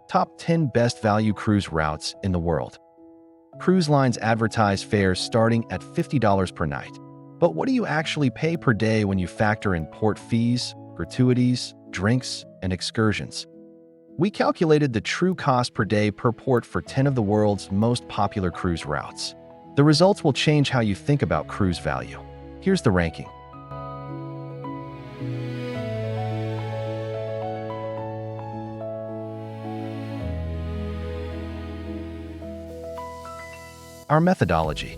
Top 10 Best Value Cruise Routes in the World. Cruise lines advertise fares starting at $50 per night. But what do you actually pay per day when you factor in port fees, gratuities, drinks, and excursions? We calculated the true cost per day per port for 10 of the world's most popular cruise routes. The results will change how you think about cruise value. Here's the ranking. Our methodology.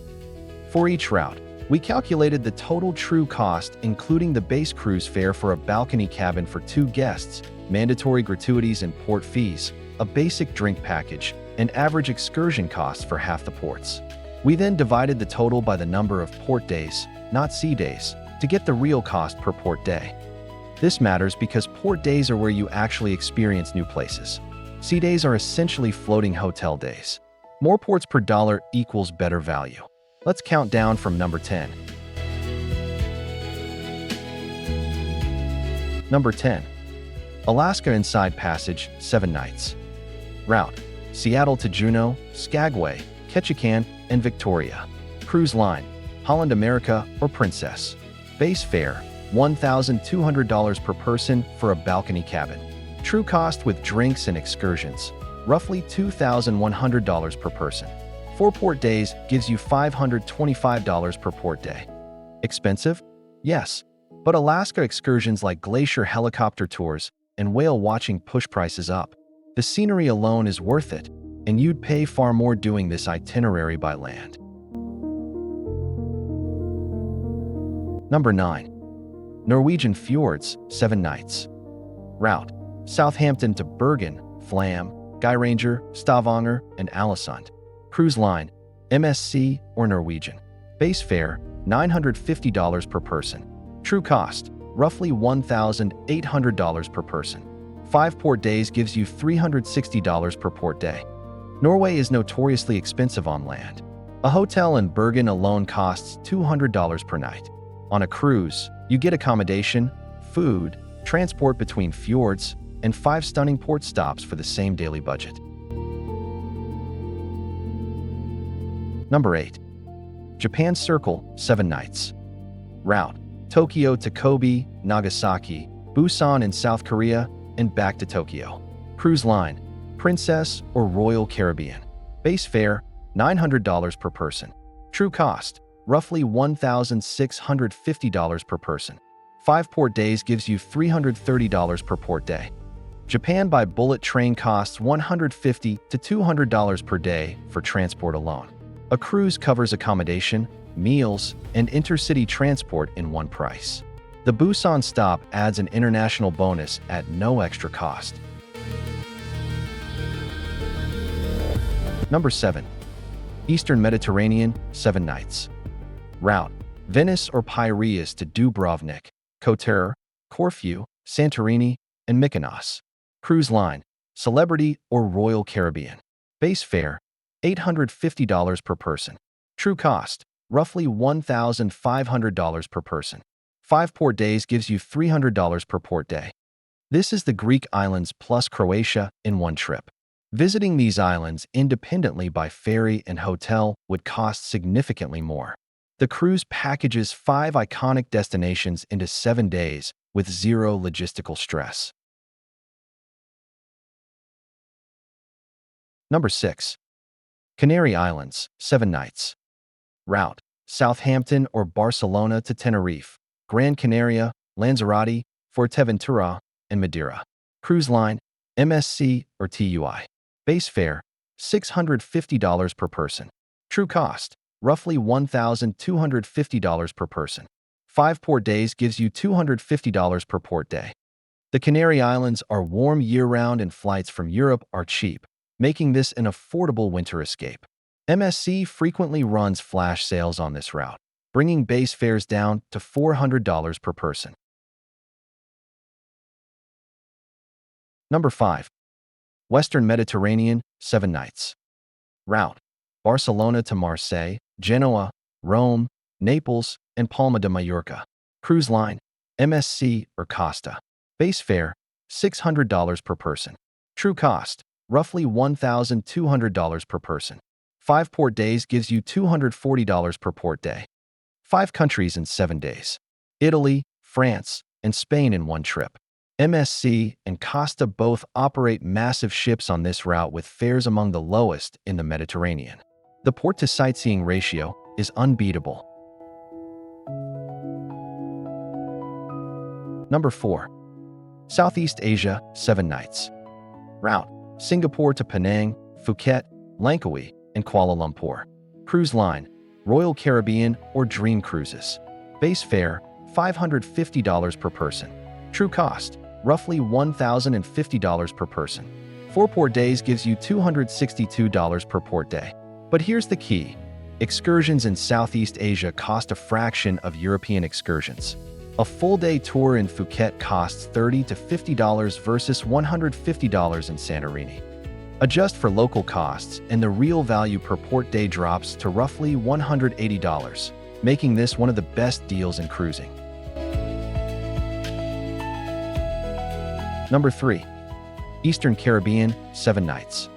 For each route, we calculated the total true cost including the base cruise fare for a balcony cabin for 2 guests, mandatory gratuities and port fees, a basic drink package, and average excursion costs for half the ports. We then divided the total by the number of port days, not sea days, to get the real cost per port day. This matters because port days are where you actually experience new places. Sea days are essentially floating hotel days. More ports per dollar equals better value. Let's count down from number 10. Number 10. Alaska Inside Passage, 7 nights. Route: Seattle to Juneau, Skagway, Ketchikan, and Victoria. Cruise line: Holland America or Princess. Base fare: $1,200 per person for a balcony cabin. True cost with drinks and excursions: roughly $2,100 per person. 4 port days gives you $525 per port day. Expensive? Yes, but Alaska excursions like glacier helicopter tours and whale watching push prices up. The scenery alone is worth it, and you'd pay far more doing this itinerary by land. Number 9. Norwegian Fjords, 7 nights. Route: Southampton to Bergen, Flam, Geiranger, Stavanger, and Alesund. Cruise line: MSC or Norwegian. Base fare: $950 per person. True cost: roughly $1,800 per person. 5 port days gives you $360 per port day. Norway is notoriously expensive on land. A hotel in Bergen alone costs $200 per night. On a cruise, you get accommodation, food, transport between fjords, and 5 stunning port stops for the same daily budget. Number 8. Japan Circle, 7 nights. Route: Tokyo to Kobe, Nagasaki, Busan in South Korea, and back to Tokyo. Cruise line: Princess or Royal Caribbean. Base fare: $900 per person. True cost: roughly $1,650 per person. 5 port days gives you $330 per port day. Japan by bullet train costs $150 to $200 per day for transport alone. A cruise covers accommodation, meals, and intercity transport in one price. The Busan stop adds an international bonus at no extra cost. Number 7. Eastern Mediterranean, 7 nights. Route: Venice or Piraeus to Dubrovnik, Kotor, Corfu, Santorini, and Mykonos. Cruise line: Celebrity or Royal Caribbean. Base fare: $850 per person. True cost: roughly $1,500 per person. 5 port days gives you $300 per port day. This is the Greek islands plus Croatia in one trip. Visiting these islands independently by ferry and hotel would cost significantly more. The cruise packages 5 iconic destinations into 7 days with zero logistical stress. Number 6. Canary Islands, 7 nights. Route: Southampton or Barcelona to Tenerife, Gran Canaria, Lanzarote, Fuerteventura, and Madeira. Cruise line: MSC or TUI. Base fare: $650 per person. True cost: roughly $1,250 per person. 5 port days gives you $250 per port day. The Canary Islands are warm year-round and flights from Europe are cheap, making this an affordable winter escape. MSC frequently runs flash sales on this route, bringing base fares down to $400 per person. Number 5. Western Mediterranean, 7 nights. Route: Barcelona to Marseille, Genoa, Rome, Naples, and Palma de Mallorca. Cruise line: MSC or Costa. Base fare: $600 per person. True cost: roughly $1,200 per person. 5 port days gives you $240 per port day. 5 countries in 7 days. Italy, France, and Spain in one trip. MSC and Costa both operate massive ships on this route with fares among the lowest in the Mediterranean. The port-to-sightseeing ratio is unbeatable. Number 4. Southeast Asia, 7 nights. Route: Singapore to Penang, Phuket, Langkawi, and Kuala Lumpur. Cruise line: Royal Caribbean or Dream Cruises. Base fare: $550 per person. True cost: roughly $1,050 per person. 4 port days gives you $262 per port day. But here's the key: excursions in Southeast Asia cost a fraction of European excursions. A full-day tour in Phuket costs $30 to $50 versus $150 in Santorini. Adjust for local costs, and the real value per port day drops to roughly $180, making this one of the best deals in cruising. Number 3. Eastern Caribbean, 7 nights.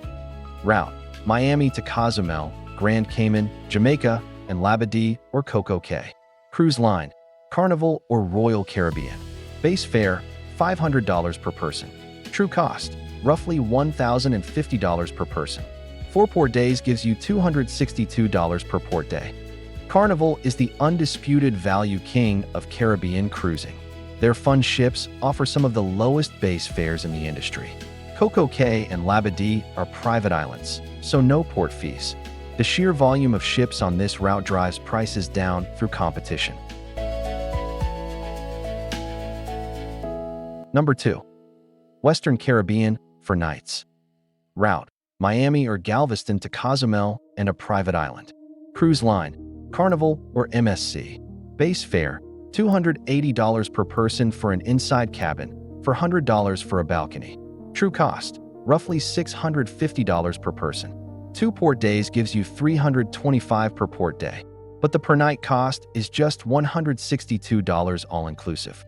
Route: Miami to Cozumel, Grand Cayman, Jamaica, and Labadee or Coco Cay. Cruise line: Carnival or Royal Caribbean. Base fare: $500 per person. True cost: roughly $1,050 per person. 4 port days gives you $262 per port day. Carnival is the undisputed value king of Caribbean cruising. Their fun ships offer some of the lowest base fares in the industry. Coco Cay and Labadee are private islands, so no port fees. The sheer volume of ships on this route drives prices down through competition. Number 2. Western Caribbean, 4 nights. Route: Miami or Galveston to Cozumel and a private island. Cruise line: Carnival or MSC. Base fare: $280 per person for an inside cabin, $400 for a balcony. True cost: roughly $650 per person. 2 port days gives you $325 per port day, but the per night cost is just $162 all-inclusive.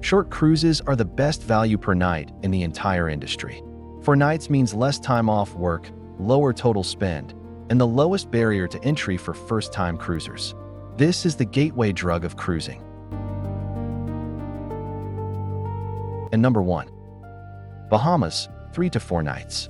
Short cruises are the best value per night in the entire industry. 4 nights means less time off work, lower total spend, and the lowest barrier to entry for first-time cruisers. This is the gateway drug of cruising. And number 1. Bahamas, 3 to 4 nights.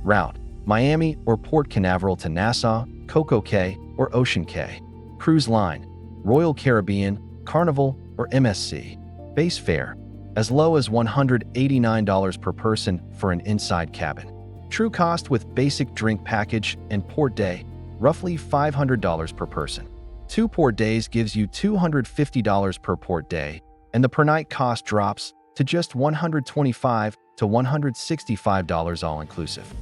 Route: Miami or Port Canaveral to Nassau, Coco Cay, or Ocean Cay. Cruise line: Royal Caribbean, Carnival, or MSC. Base fare: as low as $189 per person for an inside cabin. True cost with basic drink package and port day, roughly $500 per person. 2 port days gives you $250 per port day, and the per night cost drops to just $125 to $165 all-inclusive.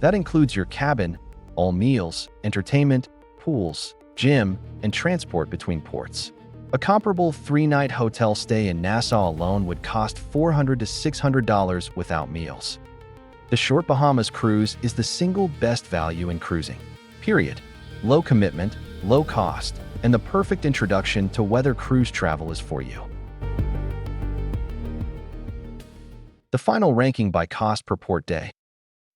That includes your cabin, all meals, entertainment, pools, gym, and transport between ports. A comparable 3-night hotel stay in Nassau alone would cost $400 to $600 without meals. The short Bahamas cruise is the single best value in cruising. Period. Low commitment, low cost, and the perfect introduction to whether cruise travel is for you. The final ranking by cost per port day.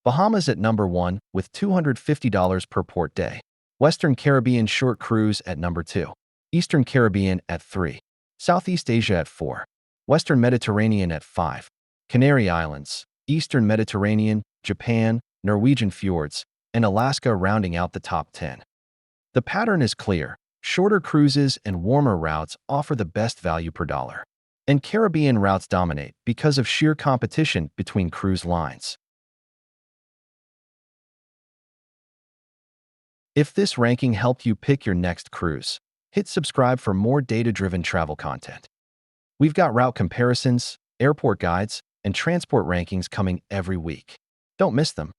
Bahamas at number 1 with $250 per port day. Western Caribbean short cruise at number 2. Eastern Caribbean at 3. Southeast Asia at 4. Western Mediterranean at 5. Canary Islands, Eastern Mediterranean, Japan, Norwegian Fjords, and Alaska rounding out the top 10. The pattern is clear. Shorter cruises and warmer routes offer the best value per dollar. And Caribbean routes dominate because of sheer competition between cruise lines. If this ranking helped you pick your next cruise, hit subscribe for more data-driven travel content. We've got route comparisons, airport guides, and transport rankings coming every week. Don't miss them.